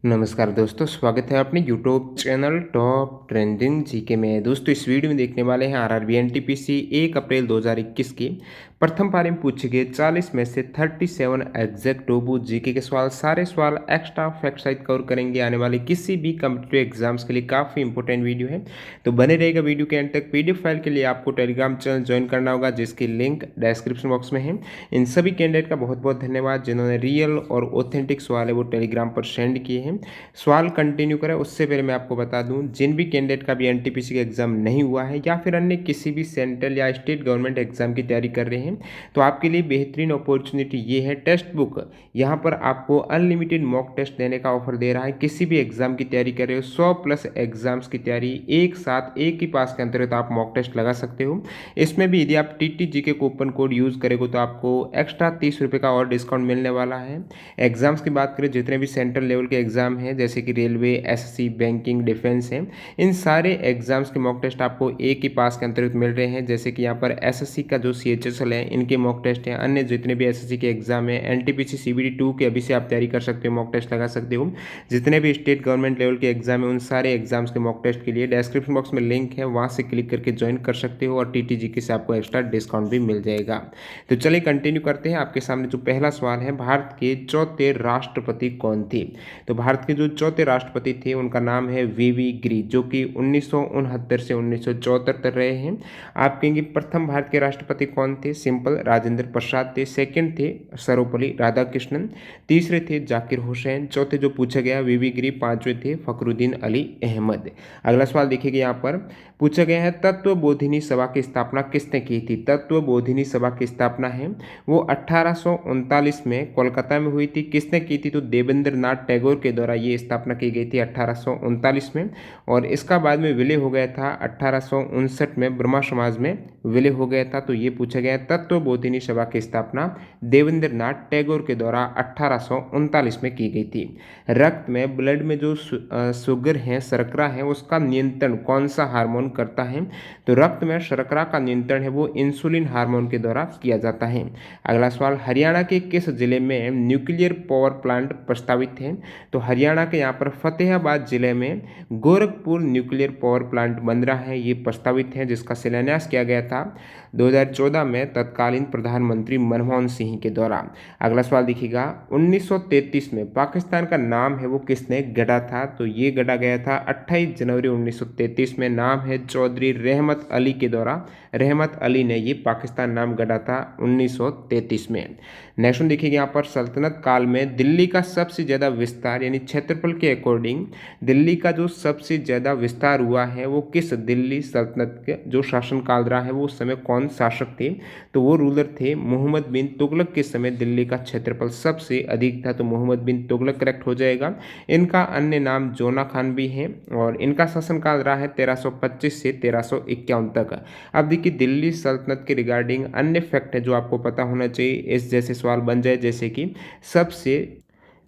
नमस्कार दोस्तों, स्वागत है अपने YouTube channel top trending GK में। दोस्तों इस वीडियो में देखने वाले हैं आरआरबी एनटीपीसी 1 अप्रैल 2021 की प्रथम पारी में पूछे गए 40 में से 37 एग्जैक्ट टोबू जीके के सवाल। सारे सवाल एक्स्ट्रा फैक्ट सहित कवर करेंगे। आने वाले किसी भी कम्पिटिटिव एग्जाम्स के लिए काफ़ी इंपॉर्टेंट वीडियो है, तो बने रहेगा वीडियो के एंड तक। पीडीएफ फाइल के लिए आपको टेलीग्राम चैनल ज्वाइन करना होगा, जिसकी लिंक डिस्क्रिप्शन बॉक्स में है। इन सभी कैंडिडेट का बहुत बहुत धन्यवाद जिन्होंने रियल और ऑथेंटिक सवाल है वो टेलीग्राम पर सेंड किए हैं। सवाल कंटिन्यू करें उससे पहले मैं आपको बता दूं, जिन भी कैंडिडेट का भी एनटीपीसी का एग्जाम नहीं हुआ है या फिर अन्य किसी भी सेंट्रल या स्टेट गवर्नमेंट एग्जाम की तैयारी कर रहे हैं, तो आपके लिए बेहतरीन अपॉर्चुनिटी ये है। टेस्ट बुक यहाँ पर आपको अनलिमिटेड मॉक टेस्ट देने का ऑफर दे रहा है। किसी भी एग्जाम की तैयारी कर रहे हो, 100+ एग्जाम्स की तैयारी एक साथ एक ही पास के अंतर्गत आप मॉक टेस्ट लगा सकते हो। इसमें भी यदि आप टीटीजी के कूपन कोड यूज़ करेंगे तो आपको एक्स्ट्रा 30 रुपये का और डिस्काउंट मिलने वाला है। एग्जाम्स की बात करें, जितने भी सेंट्रल लेवल के एग्जाम हैं जैसे कि रेलवे, एसएससी, बैंकिंग, डिफेंस हैं, इन सारे एग्जाम्स के मॉक टेस्ट आपको एक ही पास के अंतर्गत मिल रहे हैं। जैसे कि यहाँ पर एसएससी का जो सीएचएसएल है, इनके मॉक टेस्ट हैं। अन्य जितने भी एसएससी के एग्जाम है, एनटीपीसी सीबीडी 2 के अभी से आप तैयारी कर सकते हो, मॉक टेस्ट लगा सकते हो। जितने भी स्टेट गवर्नमेंट लेवल के एग्जाम है, उन सारे एग्जाम्स के मॉक टेस्ट के लिए डिस्क्रिप्शन बॉक्स में लिंक है, वहाँ से क्लिक करके ज्वाइन कर सकते हो और टीटीजीके से आपको एक्स्ट्रा डिस्काउंट भी मिल जाएगा। तो चलिए कंटिन्यू करते हैं। आपके सामने जो पहला सवाल है, भारत के चौथे राष्ट्रपति कौन थे? तो भारत के जो चौथे राष्ट्रपति थे उनका नाम है वीवी गिरी, जो कि 1969 से 1974 तक रहे हैं। आप कहेंगे प्रथम भारत के राष्ट्रपति कौन थे? सिंपल, राजेंद्र प्रसाद थे। सेकंड थे सर्वपल्ली राधाकृष्णन। तीसरे थे जाकिर हुसैन। चौथे जो पूछा गया वीवी गिरी। पांचवें थे फखरुद्दीन अली अहमद। अगला सवाल देखिएगा, यहाँ पर पूछा गया है तत्व बोधिनी सभा की स्थापना किसने की थी? तत्व बोधिनी सभा की स्थापना है वो 1839 में कोलकाता में हुई थी। किसने की थी? तो देवेंद्र नाथ टैगोर के द्वारा ये स्थापना की गई थी 1839 में, और इसका बाद में विलय हो गया था 1859 में, ब्रह्मा समाज में विलय हो गया था। तो ये पूछा गया तत्व बोधिनी सभा की स्थापना देवेंद्र नाथ टैगोर के द्वारा 1839 में की गई थी। रक्त में, ब्लड में जो शुगर है, शर्करा है, उसका नियंत्रण कौन सा हार्मोन करता है? तो रक्त में शर्करा का नियंत्रण है वो इंसुलिन हार्मोन के द्वारा किया जाता है। अगला सवाल, हरियाणा के किस जिले में न्यूक्लियर पावर प्लांट प्रस्तावित है? तो हरियाणा के यहाँ पर फतेहाबाद जिले में गोरखपुर न्यूक्लियर पावर प्लांट बन रहा है, ये प्रस्तावित है, जिसका शिलान्यास किया गया था 2014 में तत्कालीन प्रधानमंत्री मनमोहन सिंह के द्वारा। अगला सवाल देखिएगा, 1933 में पाकिस्तान का नाम है वो किसने गढ़ा था? तो ये गढ़ा गया था 28 जनवरी 1933 में। नाम है चौधरी रहमत अली के द्वारा। रहमत अली ने ये पाकिस्तान नाम गढ़ा था 1933 में। नेक्स्ट देखिएगा, यहाँ पर सल्तनत काल में दिल्ली का सबसे ज़्यादा विस्तार यानी क्षेत्रफल के अकॉर्डिंग दिल्ली का जो सबसे ज़्यादा विस्तार हुआ है वो किस दिल्ली सल्तनत के जो शासनकाल रहा है वो उस समय कौन शासक थे? तो वो रूलर थे मोहम्मद बिन तुगलक के समय दिल्ली का क्षेत्रफल सबसे अधिक था। तो मोहम्मद बिन तुगलक करेक्ट हो जाएगा। इनका अन्य नाम जोना खान भी है और इनका शासनकाल रहा है 1325 से 1351 तक। अब देखिए, दिल्ली सल्तनत के रिगार्डिंग अन्य फैक्ट है जो आपको पता होना चाहिए, इस जैसे सवाल बन जाए, जैसे कि सबसे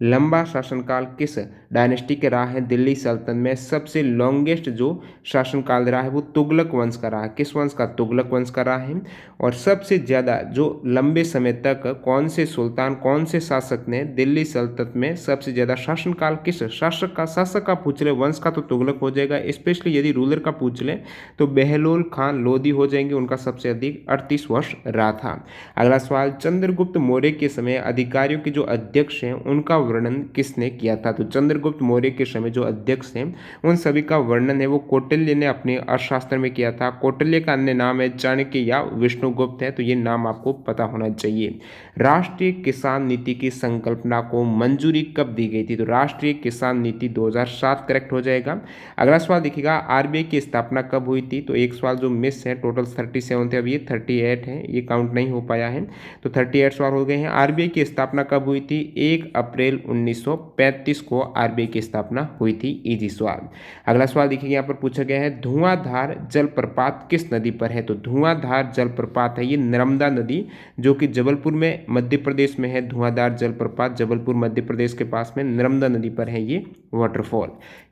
लंबा शासनकाल किस डायनेस्टी के रहा है? दिल्ली सल्तनत में सबसे लॉन्गेस्ट जो शासनकाल रहा है वो तुगलक वंश का रहा है। किस वंश का? तुगलक वंश का रहा है। और सबसे ज़्यादा जो लंबे समय तक कौन से सुल्तान, कौन से शासक ने दिल्ली सल्तनत में सबसे ज़्यादा शासनकाल किस शासक का? शासक का पूछ ले वंश का तो तुगलक हो जाएगा। स्पेशली यदि रूलर का पूछ ले तो बहलोल खान लोधी हो जाएंगे, उनका सबसे अधिक 38 वर्ष रहा था। अगला सवाल, चंद्रगुप्त मौर्य के समय अधिकारियों के जो अध्यक्ष हैं उनका वर्णन किसने किया था? तो चंद्रगुप्त मौर्य के समय जो अध्यक्ष हैं उन सभी का वर्णन है वो कौटिल्य ने अपने अर्थशास्त्र में किया था। कौटिल्य का अन्य नाम है चाणक्य या विष्णुगुप्त है, तो ये नाम आपको पता होना चाहिए। राष्ट्रीय किसान नीति की संकल्पना को मंजूरी कब दी गई थी? तो राष्ट्रीय किसान नीति 2007 करेक्ट हो जाएगा। अगला सवाल देखिएगा, आरबीआई की स्थापना कब हुई थी? तो एक सवाल जो मिस है, टोटल 37 थे, अब ये 38 है, ये काउंट नहीं हो पाया है, तो 38 सवाल हो गए हैं। आरबीआई की स्थापना कब हुई थी? 1 अप्रैल 1935 को आरबीआई की स्थापना हुई थी। इजी सवाल। अगला सवाल देखिए, यहाँ पर पूछा गया है धुआंधार जलप्रपात किस नदी पर है? तो धुआंधार जलप्रपात है ये नर्मदा नदी, जो कि जबलपुर में मध्य प्रदेश में है। धुआंधार जलप्रपात जबलपुर मध्य प्रदेश के पास में नर्मदा नदी पर है ये वाटरफॉल।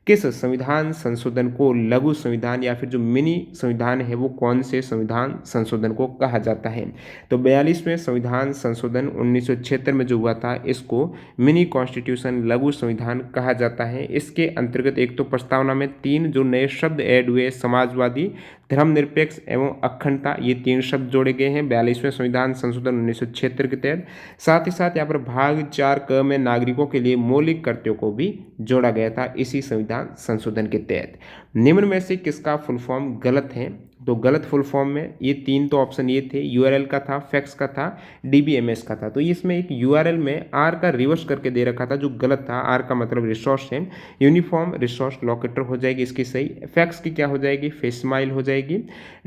किस संविधान संशोधन को लघु संविधान या फिर जो मिनी संविधान है वो कौन से संविधान संशोधन को कहा जाता है? तो 42वें संविधान संशोधन 1976 में जो हुआ था इसको मिनी कॉन्स्टिट्यूशन लघु संविधान कहा जाता है। इसके अंतर्गत एक तो प्रस्तावना में 3 जो नए शब्द ऐड हुए, समाजवादी, धर्मनिरपेक्ष एवं अखंडता, ये 3 शब्द जोड़े गए हैं 42वें संविधान संशोधन 1976 के तहत। साथ ही साथ यहाँ पर भाग 4 क में नागरिकों के लिए मौलिक कर्तव्यों को भी जोड़ा गया था इसी संविधान संशोधन के तहत। निम्न में से किसका फुल फॉर्म गलत है? तो गलत फुल फॉर्म में ये 3 तो ऑप्शन ये थे, यूआरएल का था, फैक्स का था, डीबीएमएस का था। तो इसमें एक यूआरएल में आर का रिवर्स करके दे रखा था जो गलत था। आर का मतलब रिसोर्स है, यूनिफॉर्म रिसोर्स लोकेटर हो जाएगी इसकी सही। फैक्स की क्या हो जाएगी? फेसमाइल हो जाएगी।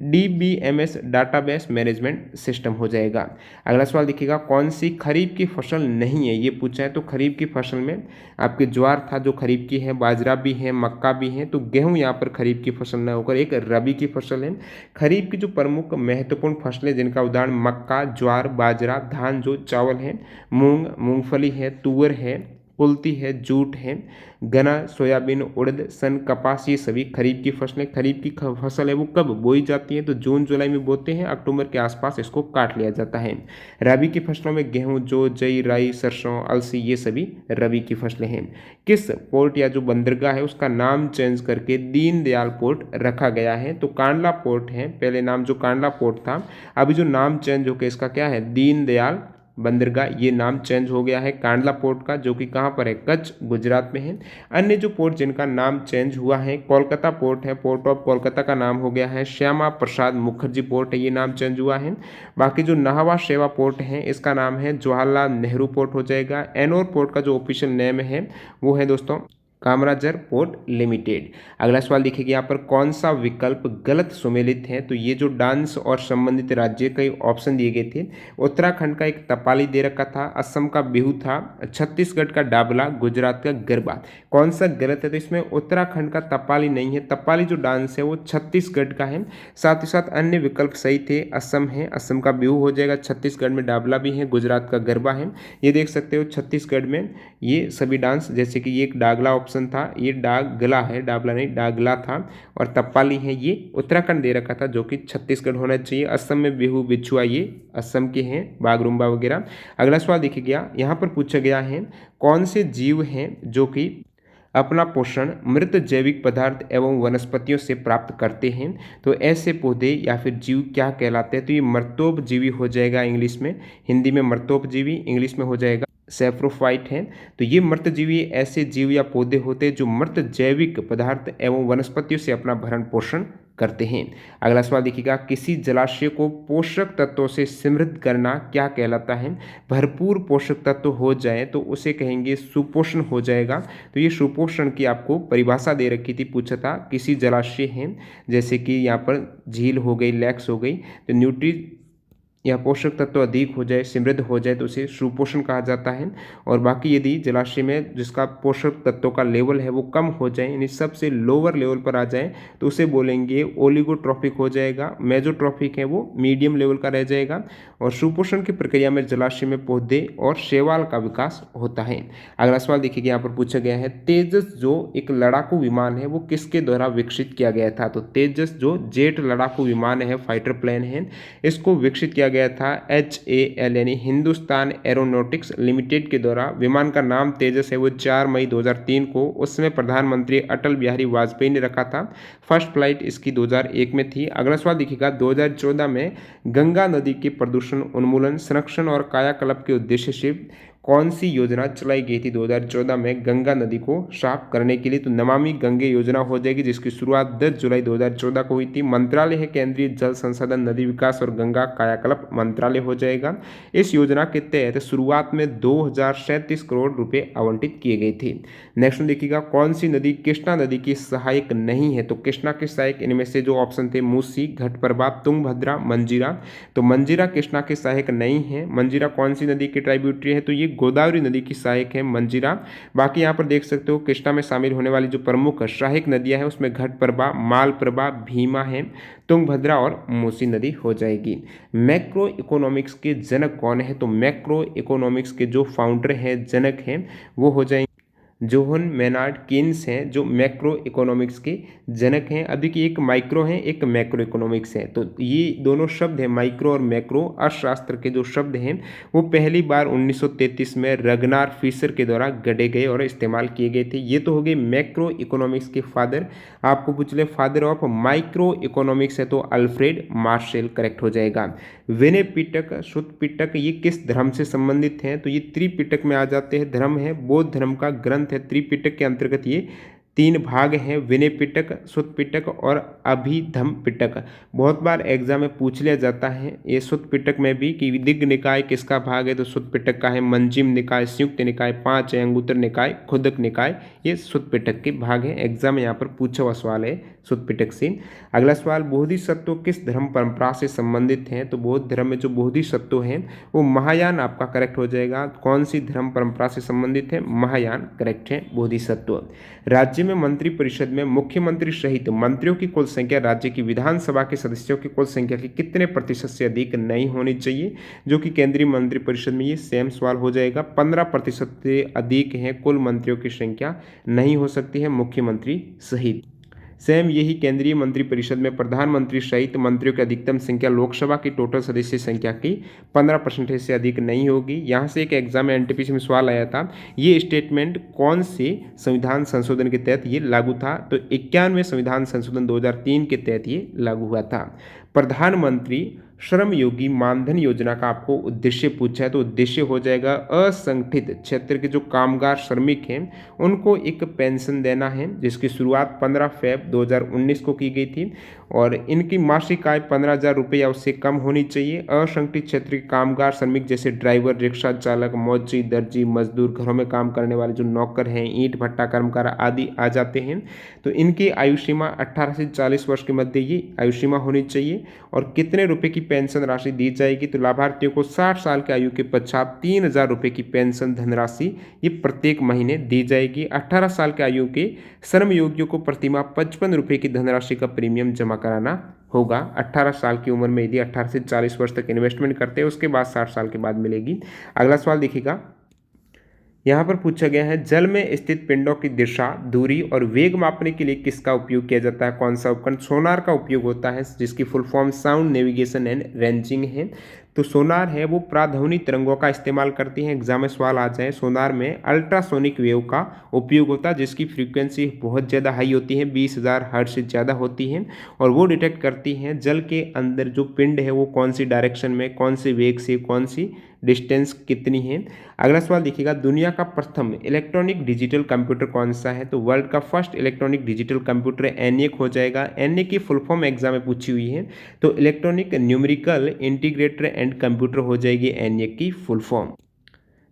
डीबीएमएस डाटाबेस मैनेजमेंट सिस्टम हो जाएगा। अगला सवाल देखिएगा, कौन सी खरीफ की फसल नहीं है, ये पूछा है। तो खरीफ की फसल में आपके ज्वार था जो खरीफ की है, बाजरा भी है, मक्का भी है। तो गेहूं यहाँ पर खरीफ की फसल न होकर एक रबी की फसल है। खरीफ की जो प्रमुख महत्वपूर्ण फसलें जिनका उदाहरण मक्का, ज्वार, बाजरा, धान जो चावल है, मूंग, मूंगफली है, तुअर है, कुल्थी है, जूट है, गन्ना, सोयाबीन, उड़द, सन, कपास, ये सभी खरीफ की फसलें। खरीफ की फसल है वो कब बोई जाती है? तो जून जुलाई में बोते हैं, अक्टूबर के आसपास इसको काट लिया जाता है। रबी की फसलों में गेहूं, जौ, जई, राई, सरसों, अलसी, ये सभी रबी की फसलें हैं। किस पोर्ट या जो बंदरगाह है उसका नाम चेंज करके दीनदयाल पोर्ट रखा गया है? तो कांडला पोर्ट है, पहले नाम जो कांडला पोर्ट था, अभी जो नाम चेंज होकर इसका क्या है? दीनदयाल बंदरगाह, ये नाम चेंज हो गया है कांडला पोर्ट का, जो कि कहाँ पर है? कच्छ, गुजरात में है। अन्य जो पोर्ट जिनका नाम चेंज हुआ है, कोलकाता पोर्ट है, पोर्ट ऑफ कोलकाता का नाम हो गया है श्यामा प्रसाद मुखर्जी पोर्ट है, ये नाम चेंज हुआ है। बाकी जो नाहवा शेवा पोर्ट है इसका नाम है जवाहरलाल नेहरू पोर्ट हो जाएगा। एनोर पोर्ट का जो ऑफिशियल नेम है वो है दोस्तों कामराजर पोर्ट लिमिटेड। अगला सवाल देखिए यहाँ पर कौन सा विकल्प गलत सुमेलित है? तो ये जो डांस और संबंधित राज्य के ऑप्शन दिए गए थे, उत्तराखंड का एक तपाली दे रखा था, असम का बिहू था, छत्तीसगढ़ का डाबला, गुजरात का गरबा। कौन सा गलत है? तो इसमें उत्तराखंड का तपाली नहीं है, तपाली जो डांस है वो छत्तीसगढ़ का है। साथ ही साथ अन्य विकल्प सही थे, असम है, असम का बिहू हो जाएगा, छत्तीसगढ़ में डाबला भी है, गुजरात का गरबा है। ये देख सकते हो छत्तीसगढ़ में ये सभी डांस, जैसे कि ये एक डागला ऑप्शन था, ये डागला है, डाबला नहीं डागला था, और तपाली है ये उत्तराखंड दे रखा था जो कि छत्तीसगढ़ होना चाहिए। असम में बिहू बिछुआ ये असम के हैं, बागरुम्बा वगैरह। अगला सवाल देखिए गया यहाँ पर पूछा गया है कौन से जीव हैं जो कि अपना पोषण मृत जैविक पदार्थ एवं वनस्पतियों से प्राप्त करते हैं? तो ऐसे पौधे या फिर जीव क्या कहलाते हैं? तो ये मर्तोपजीवी हो जाएगा इंग्लिश में, हिंदी में मर्तोपजीवी, इंग्लिश में हो जाएगा सैप्रोफाइट हैं। तो ये मृतजीवी ऐसे जीव या पौधे होते हैं जो मृत जैविक पदार्थ एवं वनस्पतियों से अपना भरण पोषण करते हैं। अगला सवाल देखिएगा, किसी जलाशय को पोषक तत्वों से समृद्ध करना क्या कहलाता है? भरपूर पोषक तत्व हो जाए तो उसे कहेंगे सुपोषण हो जाएगा। तो ये सुपोषण की आपको परिभाषा दे रखी थी, पूछा था किसी जलाशय है, जैसे कि यहाँ पर झील हो गई, लेक्स हो गई, तो न्यूट्री या पोषक तत्व अधिक हो जाए, समृद्ध हो जाए तो उसे सुपोषण कहा जाता है। और बाकी यदि जलाशय में जिसका पोषक तत्वों का लेवल है वो कम हो जाए, यानी सबसे लोअर लेवल पर आ जाए, तो उसे बोलेंगे ओलिगोट्रॉफिक हो जाएगा। मेजोट्रॉफिक है वो मीडियम लेवल का रह जाएगा। और सुपोषण की प्रक्रिया में जलाशय में पौधे और शैवाल का विकास होता है। अगला सवाल देखिए यहाँ पर पूछा गया है, तेजस जो एक लड़ाकू विमान है वो किसके द्वारा विकसित किया गया था? तो तेजस जो जेट लड़ाकू विमान है, फाइटर प्लेन है, इसको विकसित किया गया था HAL यानी हिंदुस्तान एरोनॉटिक्स लिमिटेड के द्वारा। विमान का नाम तेजस है, वो 4 मई 2003 को उस समय प्रधानमंत्री अटल बिहारी वाजपेयी ने रखा था। फर्स्ट फ्लाइट इसकी 2001 में थी। अगला सवाल देखिएगा, 2014 में गंगा नदी के प्रदूषण उन्मूलन, संरक्षण और कायाकल्प के उद्देश्य से कौन सी योजना चलाई गई थी 2014 में गंगा नदी को साफ करने के लिए? तो नमामि गंगे योजना हो जाएगी, जिसकी शुरुआत 10 जुलाई 2014 को हुई थी। मंत्रालय है केंद्रीय जल संसाधन, नदी विकास और गंगा कायाकल्प मंत्रालय हो जाएगा। इस योजना के तहत शुरुआत में 2037 करोड़ रुपए आवंटित किए गए थे। नेक्स्ट देखिएगा, कौन सी नदी कृष्णा नदी की सहायक नहीं है? तो कृष्णा के सहायक इनमें से जो ऑप्शन थे मूसी, घटप्रभा, तुंगभद्रा, मंजीरा। तो मंजीरा कृष्णा के सहायक नहीं है। मंजीरा कौन सी नदी की ट्राइब्यूटरी है? तो ये गोदावरी नदी की सहायक है मंजीरा। बाकी यहाँ पर देख सकते हो कृष्णा में शामिल होने वाली जो प्रमुख सहायक नदियां हैं उसमें घटप्रभा, मालप्रभा, भीमा है, तुंगभद्रा और मूसी नदी हो जाएगी। मैक्रो इकोनॉमिक्स के जनक कौन है? तो मैक्रो इकोनॉमिक्स के जो फाउंडर हैं, जनक हैं, वो हो जाएंगे जोहन मेनार्ड केन्स हैं जो मैक्रो इकोनॉमिक्स के जनक हैं। अब देखिए एक माइक्रो हैं एक मैक्रो इकोनॉमिक्स है, तो ये दोनों शब्द हैं माइक्रो और मैक्रो अर्थशास्त्र के जो शब्द हैं वो पहली बार 1933 में रगनार फिशर के द्वारा गढ़े गए और इस्तेमाल किए गए थे। ये तो हो गए मैक्रो इकोनॉमिक्स के फादर। आपको पूछ ले फादर ऑफ माइक्रो इकोनॉमिक्स है तो अल्फ्रेड मार्शल करेक्ट हो जाएगा। विनय पिटक शुद्ध पिटक ये किस धर्म से संबंधित हैं, तो ये त्रिपिटक में आ जाते हैं। धर्म है बौद्ध धर्म का ग्रंथ है। त्रिपिटक के अंतर्गत ये 3 भाग हैं, विनय पिटक, सुत्त पिटक और अभिधम पिटक। बहुत बार एग्जाम में पूछ लिया जाता है ये सुत्त पिटक में भी कि दिग्ग निकाय किसका भाग है, तो सुत्त पिटक का है। मंजिम निकाय, संयुक्त निकाय 5 है, अंगुत्तर निकाय, खुदक निकाय, ये सुत्त पिटक के भाग है। एग्जाम में यहाँ पर पूछा हुआ सवाल है सुत्त पिटक से। अगला सवाल बोधिसत्व किस धर्म परंपरा से संबंधित हैं, तो बौद्ध धर्म में जो बोधिसत्व हैं वो महायान आपका करेक्ट हो जाएगा। कौन सी धर्म परंपरा से संबंधित है, महायान करेक्ट है बोधिसत्व। राज्य में मंत्रिपरिषद में मुख्यमंत्री सहित मंत्रियों की कुल संख्या राज्य की विधानसभा के सदस्यों की कुल संख्या के कितने प्रतिशत से अधिक नहीं होनी चाहिए, जो कि केंद्रीय मंत्रिपरिषद में ये सेम सवाल हो जाएगा। 15% से अधिक है कुल मंत्रियों की संख्या नहीं हो सकती है मुख्यमंत्री सहित। सेम यही केंद्रीय मंत्रिपरिषद में प्रधानमंत्री सहित मंत्रियों की अधिकतम संख्या लोकसभा की टोटल सदस्य संख्या की 15% से अधिक नहीं होगी। यहाँ से एक एग्जाम में एनटीपीसी में सवाल आया था, ये स्टेटमेंट कौन से संविधान संशोधन के तहत ये लागू था, तो 91वें संविधान संशोधन 2003 के तहत ये लागू हुआ था। प्रधानमंत्री श्रम योगी मानधन योजना का आपको उद्देश्य पूछा है, तो उद्देश्य हो जाएगा असंगठित क्षेत्र के जो कामगार श्रमिक हैं उनको एक पेंशन देना है, जिसकी शुरुआत 15 फरवरी 2019 को की गई थी और इनकी मासिक आय 15,000 रुपये या उससे कम होनी चाहिए। असंगठित क्षेत्र के कामगार श्रमिक जैसे ड्राइवर, रिक्शा चालक, मौजी, दर्जी, मजदूर, घरों में काम करने वाले जो नौकर हैं, ईंट भट्टा कर्मकार आदि आ जाते हैं। तो इनकी आयु सीमा 18 से 40 वर्ष के मध्य ये आयु सीमा होनी चाहिए। और कितने रुपए की पेंशन राशि दी जाएगी, तो लाभार्थियों को 60 साल की आयु के पश्चात 3,000 रुपये की पेंशन धनराशि ये प्रत्येक महीने दी जाएगी। 18 साल की आयु के श्रमयोगियों को प्रतिमाह 55 रुपये की धनराशि का प्रीमियम जमा कराना होगा। 18 साल की उम्र में यदि 18 से 40 वर्ष तक इन्वेस्टमेंट करते हैं उसके बाद 60 साल के बाद मिलेगी। अगला सवाल देखिएगा, यहाँ पर पूछा गया है जल में स्थित पिंडों की दिशा, दूरी और वेग मापने के लिए किसका उपयोग किया जाता है, कौन सा उपकरण, सोनार का उपयोग होता है जिसकी full form sound navigation and ranging है। तो सोनार है वो प्राध्वनि तरंगों का इस्तेमाल करती हैं। एग्जाम में सवाल आ जाए, सोनार में अल्ट्रासोनिक वेव का उपयोग होता है जिसकी फ्रीक्वेंसी बहुत ज़्यादा हाई होती है, 20,000 हर्ट्ज से ज़्यादा होती है और वो डिटेक्ट करती हैं जल के अंदर जो पिंड है वो कौन सी डायरेक्शन में, कौन से वेग से, कौन सी डिस्टेंस कितनी है। अगला सवाल देखिएगा, दुनिया का प्रथम इलेक्ट्रॉनिक डिजिटल कंप्यूटर कौन सा है, तो वर्ल्ड का first electronic digital computer ENIAC हो जाएगा। ENIAC की फुल फॉर्म एग्जाम में पूछी हुई है, तो electronic numerical integrator and computer हो जाएगी ENIAC की फुल फॉर्म।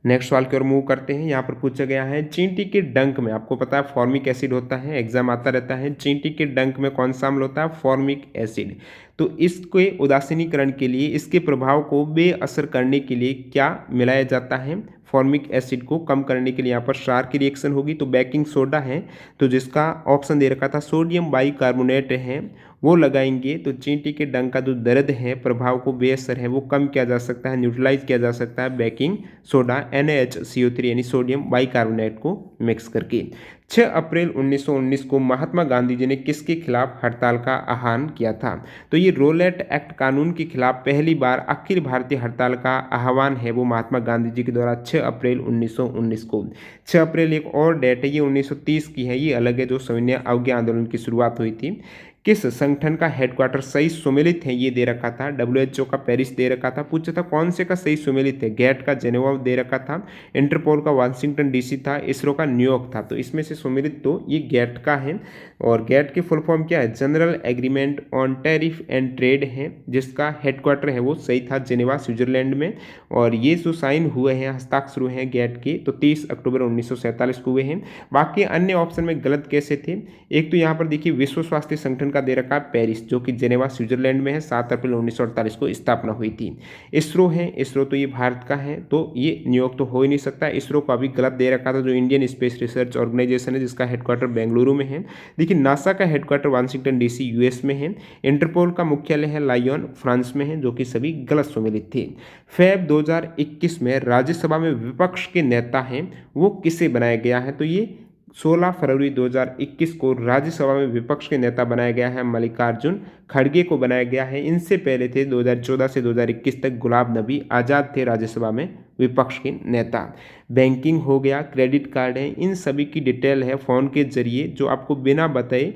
नेक्स्ट सवाल की ओर मूव करते हैं। यहाँ पर पूछा गया है चींटी के डंक में, आपको पता है फॉर्मिक एसिड होता है, एग्जाम आता रहता है, चींटी के डंक में कौन सा अम्ल होता है, फॉर्मिक एसिड। तो इसके उदासीनीकरण के लिए, इसके प्रभाव को बेअसर करने के लिए क्या मिलाया जाता है, फॉर्मिक एसिड को कम करने के लिए यहाँ पर क्षार की रिएक्शन होगी, तो बेकिंग सोडा है, तो जिसका ऑप्शन दे रखा था सोडियम बाइकार्बोनेट है वो लगाएंगे। तो चींटी के डंक का जो दर्द है, प्रभाव को बेअसर है वो कम किया जा सकता है, न्यूट्रलाइज किया जा सकता है बेकिंग सोडा NaHCO3 यानी सोडियम बाइकार्बोनेट को मिक्स करके। 6 अप्रैल 1919 को महात्मा गांधी जी ने किसके खिलाफ हड़ताल का आह्वान किया था, तो ये रोलेट एक्ट कानून के खिलाफ पहली बार अखिल भारतीय हड़ताल का आह्वान है वो महात्मा गांधी जी के द्वारा 6 अप्रैल 1919 को। 6 अप्रैल एक और डेट है, ये 1930 की है, ये अलग है, जो सविनय अवज्ञा आंदोलन की शुरुआत हुई थी। किस संगठन का हेडक्वार्टर सही सुमेलित है, ये दे रखा था। WHO का पेरिस दे रखा था। पूछा था कौन से का सही सुमेलित है, गैट का जेनेवा दे रखा था, इंटरपोल का वाशिंगटन DC था, इसरो का न्यूयॉर्क था। तो इसमें से सुमेलित तो ये गैट का है और गैट की फुल फॉर्म क्या है, general agreement on tariff and trade है, जिसका हेडक्वार्टर है वो सही था जेनेवा स्विट्जरलैंड में। और ये जो साइन हुए हैं, हस्ताक्षर हुए हैं गैट के, तो 30 अक्टूबर 1947 को हुए हैं। बाकी अन्य ऑप्शन में गलत कैसे थे, एक तो यहाँ पर देखिए विश्व स्वास्थ्य संगठन ब्रिटेन का दे रखा है पेरिस, जो कि जेनेवा स्विट्जरलैंड में है, 7 अप्रैल 1948 को स्थापना हुई थी। इसरो है, इसरो तो ये भारत का है, तो ये न्यूयॉर्क तो हो ही नहीं सकता। इसरो को अभी गलत दे रखा था, जो इंडियन स्पेस रिसर्च ऑर्गेनाइजेशन है, जिसका हेडक्वार्टर बेंगलुरु में है। देखिए नासा का हेडक्वार्टर वाशिंगटन डीसी यूएस में है। इंटरपोल का मुख्यालय है लायोन फ्रांस में है, जो कि सभी गलत सुमेलित थे। फेब 2021 में राज्यसभा में विपक्ष के नेता हैं, वो किसे बनाया गया है? तो ये 16 फरवरी 2021 को राज्यसभा में विपक्ष के नेता बनाया गया है, मल्लिकार्जुन खड़गे को बनाया गया है। इनसे पहले थे 2014 से 2021 तक गुलाब नबी आज़ाद थे राज्यसभा में विपक्ष के नेता। बैंकिंग हो गया, क्रेडिट कार्ड है, इन सभी की डिटेल है फ़ोन के जरिए जो आपको बिना बताए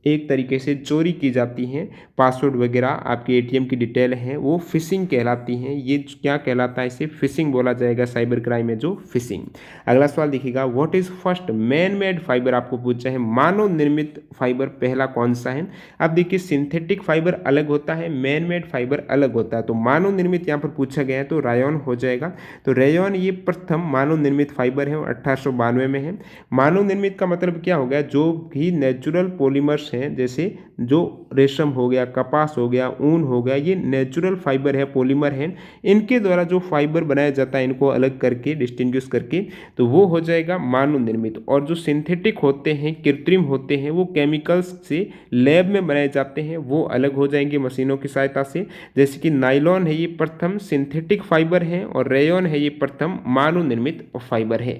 एक तरीके से चोरी की जाती हैं। पासवर्ड वगैरह आपके एटीएम की डिटेल है, वो फिशिंग कहलाती हैं। ये क्या कहलाता है? इसे फिशिंग बोला जाएगा, साइबर क्राइम में जो फिशिंग। अगला सवाल देखिएगा, what is first man made fibre आपको पूछा है, मानव निर्मित फाइबर पहला कौन सा है? अब देखिए सिंथेटिक फाइबर अलग होता है, मैन मेड फाइबर अलग होता है। तो मानव निर्मित यहाँ पर पूछा गया है तो रायोन हो जाएगा। तो रेयॉन ये प्रथम मानव निर्मित फाइबर है और 1892 में है। मानव निर्मित का मतलब क्या हो गया? जो भी नेचुरल पॉलीमर्स हैं, जैसे जो रेशम हो गया, कपास हो गया, ऊन हो गया, ये नेचुरल फाइबर है, पॉलीमर है। इनके द्वारा जो फाइबर बनाया जाता है, इनको अलग करके डिस्टिंग्विश करके, तो वो हो जाएगा मानव निर्मित। और जो सिंथेटिक होते हैं, कृत्रिम होते हैं, वो केमिकल्स से लैब में बनाए जाते हैं, वो अलग हो जाएंगे मशीनों की सहायता से। जैसे कि नाइलॉन है, ये प्रथम सिंथेटिक फाइबर है, और रेयॉन है, ये प्रथम मानव निर्मित फाइबर है।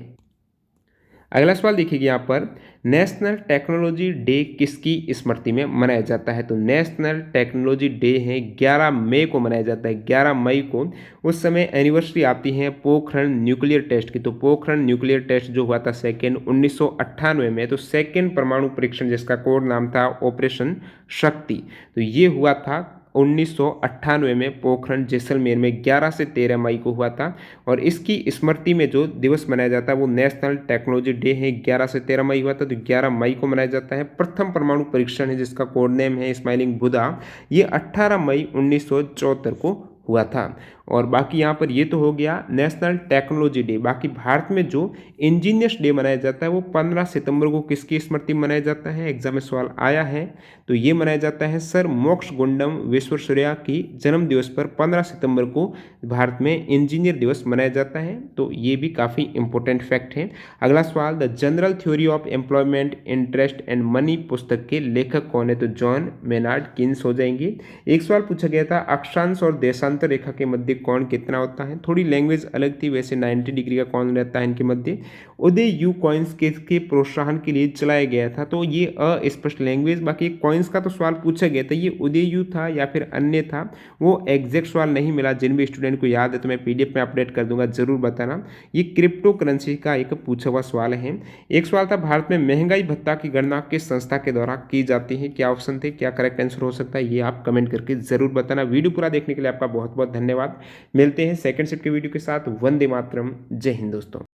अगला सवाल देखिए यहाँ पर, नेशनल टेक्नोलॉजी डे किसकी स्मृति में मनाया जाता है? तो नेशनल टेक्नोलॉजी डे है 11 मई को मनाया जाता है, 11 मई को। उस समय एनिवर्सरी आती है पोखरण न्यूक्लियर टेस्ट की। तो पोखरण न्यूक्लियर टेस्ट जो हुआ था सेकेंड 1998 में, तो सेकेंड परमाणु परीक्षण जिसका कोड नाम था ऑपरेशन शक्ति, तो ये हुआ था 1998 में पोखरण जैसलमेर में 11 से 13 मई को हुआ था। और इसकी स्मृति में जो दिवस मनाया जाता है वो नेशनल टेक्नोलॉजी डे है, 11 से 13 मई हुआ था, तो 11 मई को मनाया जाता है। प्रथम परमाणु परीक्षण है जिसका कोड नेम है स्माइलिंग बुधा, ये 18 मई 1974 को हुआ था। और बाकी यहाँ पर ये तो हो गया नेशनल टेक्नोलॉजी डे। बाकी भारत में जो इंजीनियर्स डे मनाया जाता है वो 15 सितंबर को किसकी स्मृति में मनाया जाता है? एग्जाम में सवाल आया है, तो ये मनाया जाता है सर मोक्षगुंडम विश्वेश्वरैया की जन्म दिवस पर 15 सितंबर को भारत में इंजीनियर दिवस मनाया जाता है। तो ये भी काफ़ी इंपॉर्टेंट फैक्ट है। अगला सवाल, the general theory of employment interest and money पुस्तक के लेखक कौन है? तो जॉन मेनार्ड किन्स हो जाएंगे। एक सवाल पूछा गया था, अक्षांश और देशांतर रेखा के मध्य कोण कितना होता है? थोड़ी लैंग्वेज अलग थी, वैसे 90 डिग्री का कोण रहता है इनके मध्य। उदय यू कॉइन्स के प्रोत्साहन के लिए चलाया गया था, तो ये अस्पष्ट लैंग्वेज। बाकी कॉइन्स का तो सवाल पूछा गया था, ये उदय यू था या फिर अन्य था, वो एग्जैक्ट सवाल नहीं मिला। जिन भी स्टूडेंट को याद है तो मैं पीडीएफ में अपडेट कर दूंगा, जरूर बताना। ये क्रिप्टो करेंसी का एक पूछा हुआ सवाल है। एक सवाल था, भारत में महंगाई भत्ता की गणना किस संस्था के द्वारा की जाती है? क्या ऑप्शन थे, क्या करेक्ट आंसर हो सकता है, ये आप कमेंट करके जरूर बताना। वीडियो पूरा देखने के लिए आपका बहुत बहुत धन्यवाद। मिलते हैं सेकंड शिफ्ट के वीडियो के साथ। वंदे मातरम, जय हिंद दोस्तों।